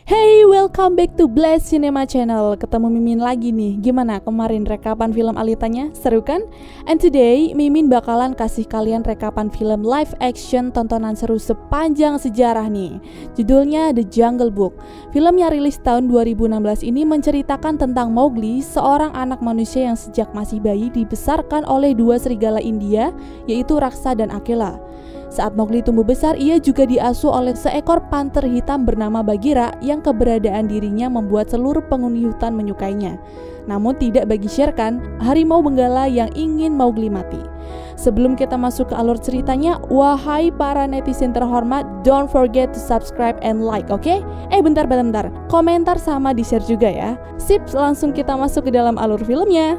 Hey, welcome back to Blast Cinema Channel. Ketemu Mimin lagi nih. Gimana kemarin rekapan film Alitanya? Seru kan? And today, Mimin bakalan kasih kalian rekapan film live action tontonan seru sepanjang sejarah nih. Judulnya The Jungle Book. Film yang rilis tahun 2016 ini menceritakan tentang Mowgli, seorang anak manusia yang sejak masih bayi dibesarkan oleh dua serigala India, yaitu Raksa dan Akela. Saat Mowgli tumbuh besar, ia juga diasuh oleh seekor panter hitam bernama Bagheera yang keberadaan dirinya membuat seluruh penghuni hutan menyukainya. Namun tidak bagi Shere Khan, harimau benggala yang ingin Mowgli mati. Sebelum kita masuk ke alur ceritanya, wahai para netizen terhormat, don't forget to subscribe and like, oke? Bentar. Komentar sama di-share juga ya. Sip, langsung kita masuk ke dalam alur filmnya.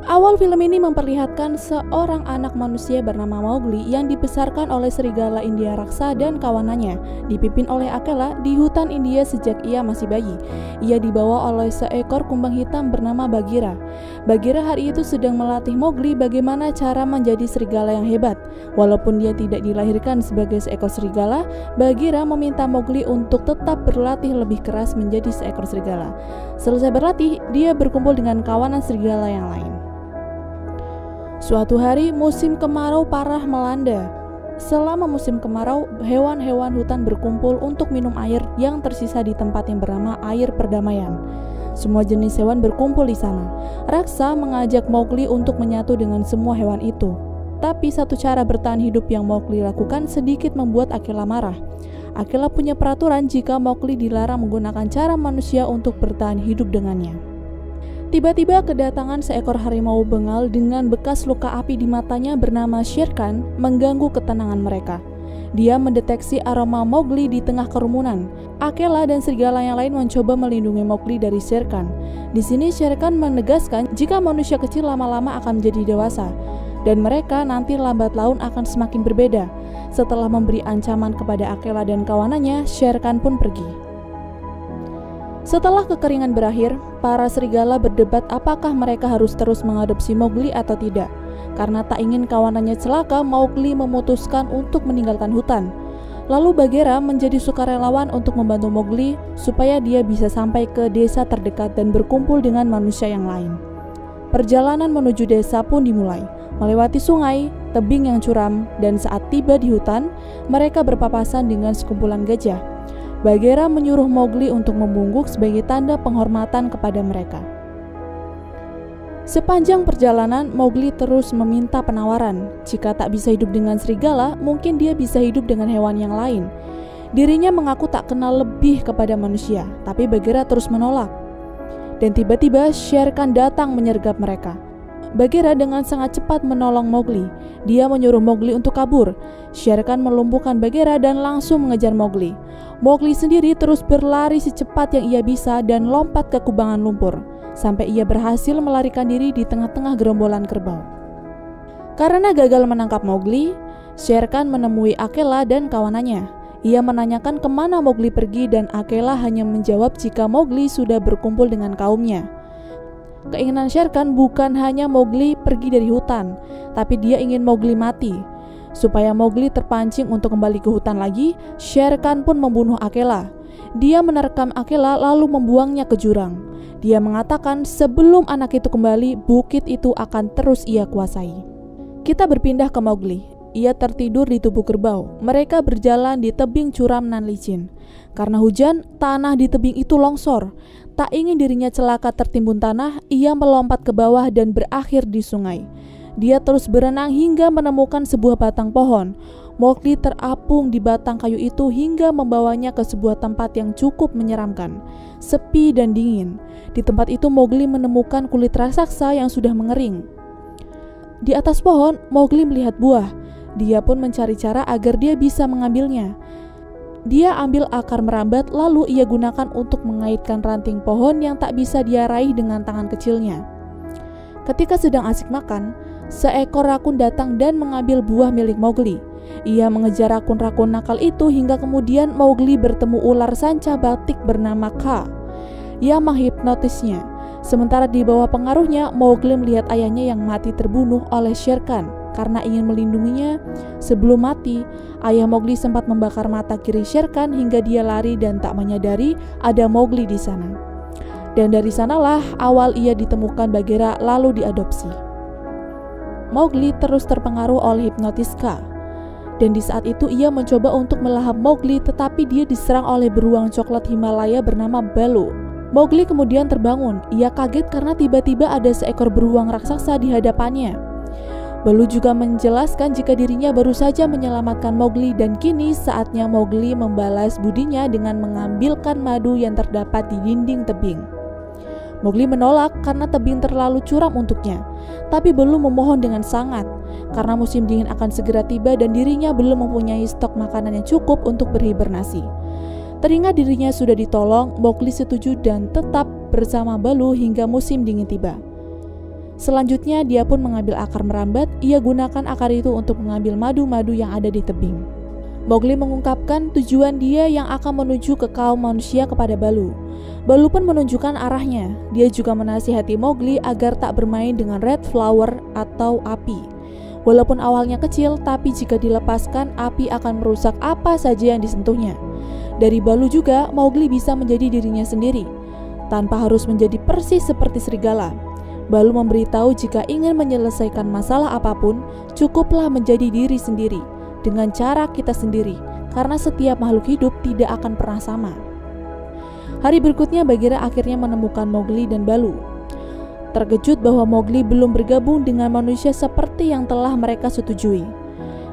Awal film ini memperlihatkan seorang anak manusia bernama Mowgli yang dibesarkan oleh serigala India Raksa dan kawanannya, dipimpin oleh Akela di hutan India sejak ia masih bayi. Ia dibawa oleh seekor kumbang hitam bernama Bagheera. Bagheera hari itu sedang melatih Mowgli bagaimana cara menjadi serigala yang hebat. Walaupun dia tidak dilahirkan sebagai seekor serigala, Bagheera meminta Mowgli untuk tetap berlatih lebih keras menjadi seekor serigala. Selesai berlatih, dia berkumpul dengan kawanan serigala yang lain. Suatu hari, musim kemarau parah melanda. Selama musim kemarau, hewan-hewan hutan berkumpul untuk minum air yang tersisa di tempat yang bernama Air Perdamaian. Semua jenis hewan berkumpul di sana. Raksa mengajak Mowgli untuk menyatu dengan semua hewan itu. Tapi satu cara bertahan hidup yang Mowgli lakukan sedikit membuat Akela marah. Akela punya peraturan jika Mowgli dilarang menggunakan cara manusia untuk bertahan hidup dengannya. Tiba-tiba kedatangan seekor harimau bengal dengan bekas luka api di matanya bernama Shere Khan mengganggu ketenangan mereka. Dia mendeteksi aroma Mowgli di tengah kerumunan. Akela dan serigala yang lain mencoba melindungi Mowgli dari Shere Khan. Di sini Shere Khan menegaskan jika manusia kecil lama-lama akan menjadi dewasa dan mereka nanti lambat laun akan semakin berbeda. Setelah memberi ancaman kepada Akela dan kawanannya, Shere Khan pun pergi. Setelah kekeringan berakhir, para serigala berdebat apakah mereka harus terus mengadopsi Mowgli atau tidak. Karena tak ingin kawanannya celaka, Mowgli memutuskan untuk meninggalkan hutan. Lalu Bagheera menjadi sukarelawan untuk membantu Mowgli supaya dia bisa sampai ke desa terdekat dan berkumpul dengan manusia yang lain. Perjalanan menuju desa pun dimulai. Melewati sungai, tebing yang curam, dan saat tiba di hutan, mereka berpapasan dengan sekumpulan gajah. Bagheera menyuruh Mowgli untuk membungkuk sebagai tanda penghormatan kepada mereka. Sepanjang perjalanan, Mowgli terus meminta penawaran. Jika tak bisa hidup dengan serigala, mungkin dia bisa hidup dengan hewan yang lain. Dirinya mengaku tak kenal lebih kepada manusia, tapi Bagheera terus menolak. Dan tiba-tiba Shere Khan datang menyergap mereka. Bagheera dengan sangat cepat menolong Mowgli. Dia menyuruh Mowgli untuk kabur. Shere Khan melumpuhkan Bagheera dan langsung mengejar Mowgli. Mowgli sendiri terus berlari secepat yang ia bisa dan lompat ke kubangan lumpur, sampai ia berhasil melarikan diri di tengah-tengah gerombolan kerbau. Karena gagal menangkap Mowgli, Shere Khan menemui Akela dan kawanannya. Ia menanyakan kemana Mowgli pergi dan Akela hanya menjawab jika Mowgli sudah berkumpul dengan kaumnya. Keinginan Shere Khan bukan hanya Mowgli pergi dari hutan, tapi dia ingin Mowgli mati. Supaya Mowgli terpancing untuk kembali ke hutan lagi, Shere Khan pun membunuh Akela. Dia menerkam Akela lalu membuangnya ke jurang. Dia mengatakan sebelum anak itu kembali, bukit itu akan terus ia kuasai. Kita berpindah ke Mowgli. Ia tertidur di tubuh kerbau. Mereka berjalan di tebing curam nan licin. Karena hujan, tanah di tebing itu longsor. Tak ingin dirinya celaka tertimbun tanah, ia melompat ke bawah dan berakhir di sungai. Dia terus berenang hingga menemukan sebuah batang pohon. Mowgli terapung di batang kayu itu hingga membawanya ke sebuah tempat yang cukup menyeramkan, sepi dan dingin. Di tempat itu Mowgli menemukan kulit raksasa yang sudah mengering. Di atas pohon, Mowgli melihat buah. Dia pun mencari cara agar dia bisa mengambilnya. Dia ambil akar merambat lalu ia gunakan untuk mengaitkan ranting pohon yang tak bisa dia raih dengan tangan kecilnya. Ketika sedang asik makan, seekor rakun datang dan mengambil buah milik Mowgli. Ia mengejar rakun-rakun nakal itu hingga kemudian Mowgli bertemu ular sanca batik bernama Kaa. Ia menghipnotisnya. Sementara di bawah pengaruhnya, Mowgli melihat ayahnya yang mati terbunuh oleh Shere Khan. karena ingin melindunginya. Sebelum mati, ayah Mowgli sempat membakar mata kiri Shere Khan hingga dia lari dan tak menyadari ada Mowgli di sana. Dan dari sanalah awal ia ditemukan Bagheera lalu diadopsi. Mowgli terus terpengaruh oleh hipnotis Ka. Dan di saat itu ia mencoba untuk melahap Mowgli, tetapi dia diserang oleh beruang coklat Himalaya bernama Baloo. Mowgli kemudian terbangun. Ia kaget karena tiba-tiba ada seekor beruang raksasa di hadapannya. Baloo juga menjelaskan jika dirinya baru saja menyelamatkan Mowgli dan kini saatnya Mowgli membalas budinya dengan mengambilkan madu yang terdapat di dinding tebing. Mowgli menolak karena tebing terlalu curam untuknya, tapi Baloo memohon dengan sangat karena musim dingin akan segera tiba dan dirinya belum mempunyai stok makanan yang cukup untuk berhibernasi. Teringat dirinya sudah ditolong, Mowgli setuju dan tetap bersama Baloo hingga musim dingin tiba. Selanjutnya dia pun mengambil akar merambat. Ia gunakan akar itu untuk mengambil madu-madu yang ada di tebing. Mowgli mengungkapkan tujuan dia yang akan menuju ke kaum manusia kepada Baloo. Baloo pun menunjukkan arahnya. Dia juga menasihati Mowgli agar tak bermain dengan red flower atau api. Walaupun awalnya kecil, tapi jika dilepaskan, api akan merusak apa saja yang disentuhnya. Dari Baloo juga, Mowgli bisa menjadi dirinya sendiri, tanpa harus menjadi persis seperti serigala. Baloo memberitahu jika ingin menyelesaikan masalah apapun, cukuplah menjadi diri sendiri, dengan cara kita sendiri, karena setiap makhluk hidup tidak akan pernah sama. Hari berikutnya Bagheera akhirnya menemukan Mowgli dan Baloo. Terkejut bahwa Mowgli belum bergabung dengan manusia seperti yang telah mereka setujui.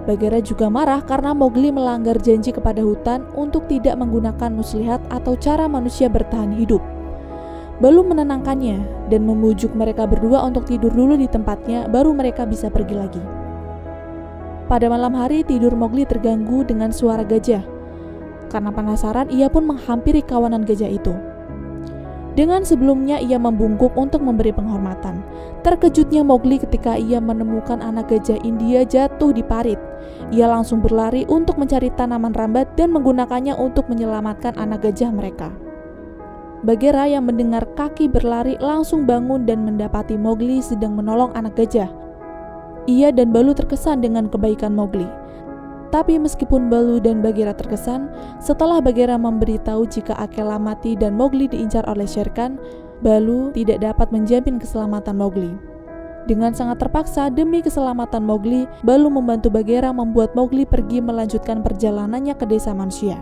Bagheera juga marah karena Mowgli melanggar janji kepada hutan untuk tidak menggunakan muslihat atau cara manusia bertahan hidup. Baloo menenangkannya dan membujuk mereka berdua untuk tidur dulu di tempatnya, baru mereka bisa pergi lagi. Pada malam hari, tidur Mowgli terganggu dengan suara gajah. Karena penasaran, ia pun menghampiri kawanan gajah itu. Dengan sebelumnya ia membungkuk untuk memberi penghormatan. Terkejutnya Mowgli ketika ia menemukan anak gajah India jatuh di parit. Ia langsung berlari untuk mencari tanaman rambat dan menggunakannya untuk menyelamatkan anak gajah mereka. Bagheera yang mendengar kaki berlari langsung bangun dan mendapati Mowgli sedang menolong anak gajah. Ia dan Baloo terkesan dengan kebaikan Mowgli. Tapi meskipun Baloo dan Bagheera terkesan, setelah Bagheera memberitahu jika Akela mati dan Mowgli diincar oleh Shere Khan, Baloo tidak dapat menjamin keselamatan Mowgli. Dengan sangat terpaksa demi keselamatan Mowgli, Baloo membantu Bagheera membuat Mowgli pergi melanjutkan perjalanannya ke desa manusia.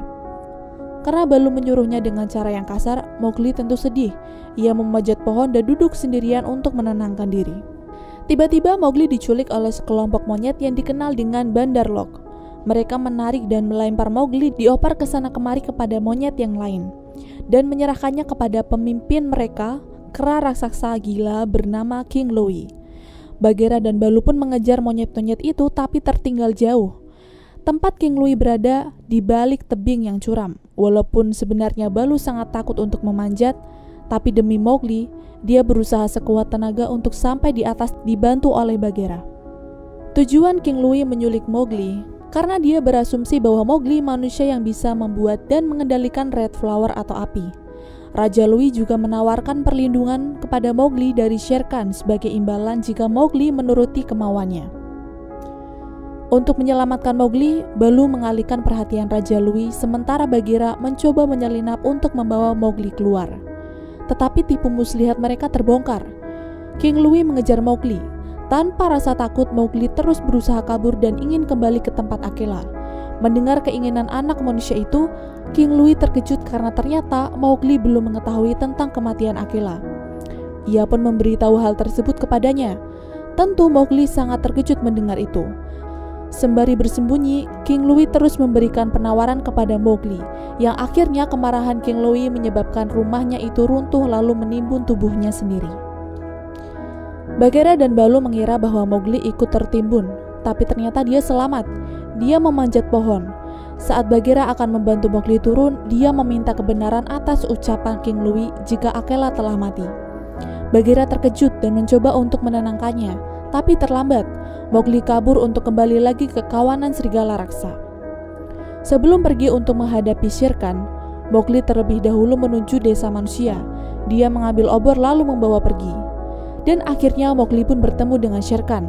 Karena Baloo menyuruhnya dengan cara yang kasar, Mowgli tentu sedih. Ia memanjat pohon dan duduk sendirian untuk menenangkan diri. Tiba-tiba Mowgli diculik oleh sekelompok monyet yang dikenal dengan Bandarlog. Mereka menarik dan melempar Mowgli dioper ke sana kemari kepada monyet yang lain dan menyerahkannya kepada pemimpin mereka, kera raksasa gila bernama King Louie. Bagheera dan Baloo pun mengejar monyet-monyet itu tapi tertinggal jauh. Tempat King Louie berada di balik tebing yang curam. Walaupun sebenarnya Baloo sangat takut untuk memanjat, tapi demi Mowgli, dia berusaha sekuat tenaga untuk sampai di atas dibantu oleh Bagheera. Tujuan King Louie menyulik Mowgli karena dia berasumsi bahwa Mowgli manusia yang bisa membuat dan mengendalikan red flower atau api. Raja Louie juga menawarkan perlindungan kepada Mowgli dari Shere Khan sebagai imbalan jika Mowgli menuruti kemauannya. Untuk menyelamatkan Mowgli, Baloo mengalihkan perhatian Raja Louie sementara Bagheera mencoba menyelinap untuk membawa Mowgli keluar. Tetapi tipu muslihat mereka terbongkar. King Louie mengejar Mowgli. Tanpa rasa takut, Mowgli terus berusaha kabur dan ingin kembali ke tempat Akela. Mendengar keinginan anak manusia itu, King Louie terkejut karena ternyata Mowgli belum mengetahui tentang kematian Akela. Ia pun memberitahu hal tersebut kepadanya. Tentu Mowgli sangat terkejut mendengar itu. Sembari bersembunyi, King Louie terus memberikan penawaran kepada Mowgli, yang akhirnya kemarahan King Louie menyebabkan rumahnya itu runtuh lalu menimbun tubuhnya sendiri. Bagheera dan Baloo mengira bahwa Mowgli ikut tertimbun, tapi ternyata dia selamat. Dia memanjat pohon. Saat Bagheera akan membantu Mowgli turun, dia meminta kebenaran atas ucapan King Louie jika Akela telah mati. Bagheera terkejut dan mencoba untuk menenangkannya, tapi terlambat. Mowgli kabur untuk kembali lagi ke kawanan serigala raksa. Sebelum pergi untuk menghadapi Shere Khan, Mowgli terlebih dahulu menuju desa manusia. Dia mengambil obor lalu membawa pergi. Dan akhirnya Mowgli pun bertemu dengan Shere Khan.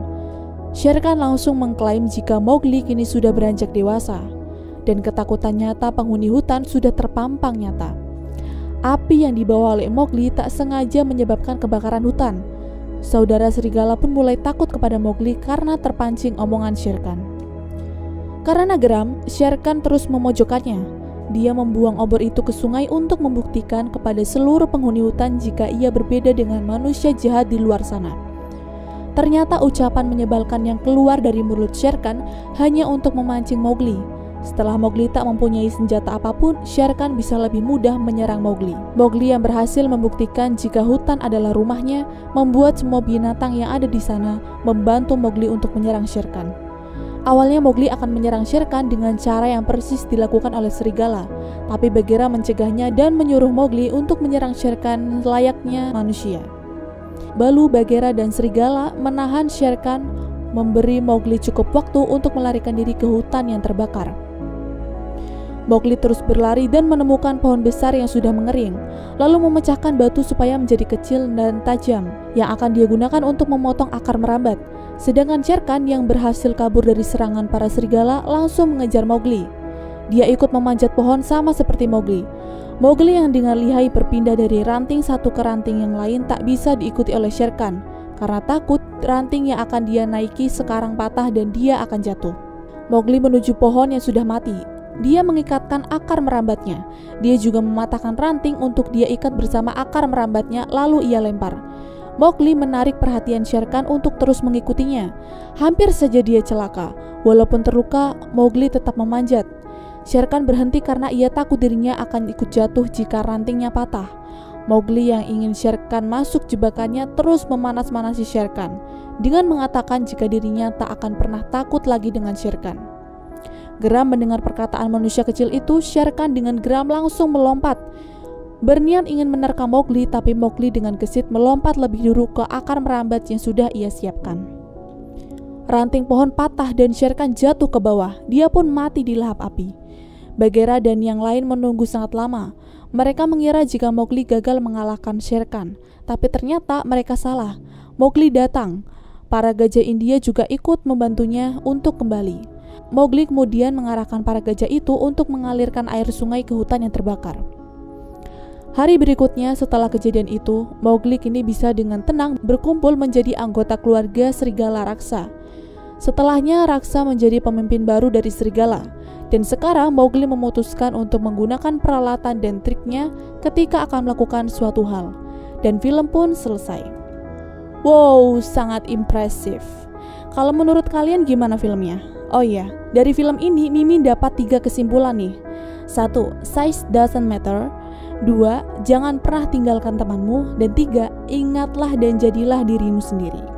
Shere Khan langsung mengklaim jika Mowgli kini sudah beranjak dewasa, dan ketakutan nyata penghuni hutan sudah terpampang nyata. Api yang dibawa oleh Mowgli tak sengaja menyebabkan kebakaran hutan. Saudara serigala pun mulai takut kepada Mowgli karena terpancing omongan Shere Khan. Karena geram, Shere Khan terus memojokkannya. Dia membuang obor itu ke sungai untuk membuktikan kepada seluruh penghuni hutan jika ia berbeda dengan manusia jahat di luar sana. Ternyata ucapan menyebalkan yang keluar dari mulut Shere Khan hanya untuk memancing Mowgli. Setelah Mowgli tak mempunyai senjata apapun, Shere Khan bisa lebih mudah menyerang Mowgli. Mowgli yang berhasil membuktikan jika hutan adalah rumahnya, membuat semua binatang yang ada di sana membantu Mowgli untuk menyerang Shere Khan. Awalnya Mowgli akan menyerang Shere Khan dengan cara yang persis dilakukan oleh serigala, tapi Bagheera mencegahnya dan menyuruh Mowgli untuk menyerang Shere Khan layaknya manusia. Balu, Bagheera, dan serigala menahan Shere Khan, memberi Mowgli cukup waktu untuk melarikan diri ke hutan yang terbakar. Mowgli terus berlari dan menemukan pohon besar yang sudah mengering, lalu memecahkan batu supaya menjadi kecil dan tajam, yang akan dia gunakan untuk memotong akar merambat. Sedangkan Shere Khan yang berhasil kabur dari serangan para serigala langsung mengejar Mowgli. Dia ikut memanjat pohon sama seperti Mowgli. Mowgli yang dengan lihai berpindah dari ranting satu ke ranting yang lain tak bisa diikuti oleh Shere Khan karena takut ranting yang akan dia naiki sekarang patah dan dia akan jatuh. Mowgli menuju pohon yang sudah mati. Dia mengikatkan akar merambatnya. Dia juga mematahkan ranting untuk dia ikat bersama akar merambatnya, lalu ia lempar. Mowgli menarik perhatian Shere Khan untuk terus mengikutinya. Hampir saja dia celaka. Walaupun terluka, Mowgli tetap memanjat. Shere Khan berhenti karena ia takut dirinya akan ikut jatuh jika rantingnya patah. Mowgli yang ingin Shere Khan masuk jebakannya terus memanas-manasi Shere Khan dengan mengatakan jika dirinya tak akan pernah takut lagi dengan Shere Khan. Geram mendengar perkataan manusia kecil itu, Shere Khan dengan geram langsung melompat. Berniat ingin menerkam Mowgli, tapi Mowgli dengan gesit melompat lebih dulu ke akar merambat yang sudah ia siapkan. Ranting pohon patah dan Shere Khan jatuh ke bawah. Dia pun mati di lahap api. Bagheera dan yang lain menunggu sangat lama. Mereka mengira jika Mowgli gagal mengalahkan Shere Khan, tapi ternyata mereka salah. Mowgli datang. Para gajah India juga ikut membantunya untuk kembali. Mowgli kemudian mengarahkan para gajah itu untuk mengalirkan air sungai ke hutan yang terbakar. Hari berikutnya setelah kejadian itu, Mowgli kini bisa dengan tenang berkumpul menjadi anggota keluarga serigala raksa. Setelahnya, raksa menjadi pemimpin baru dari serigala, dan sekarang Mowgli memutuskan untuk menggunakan peralatan dan triknya ketika akan melakukan suatu hal. Dan film pun selesai. Wow, sangat impresif. Kalau menurut kalian gimana filmnya? Oh iya, dari film ini Mimin dapat 3 kesimpulan nih. 1. Size doesn't matter. 2. Jangan pernah tinggalkan temanmu. Dan 3. Ingatlah dan jadilah dirimu sendiri.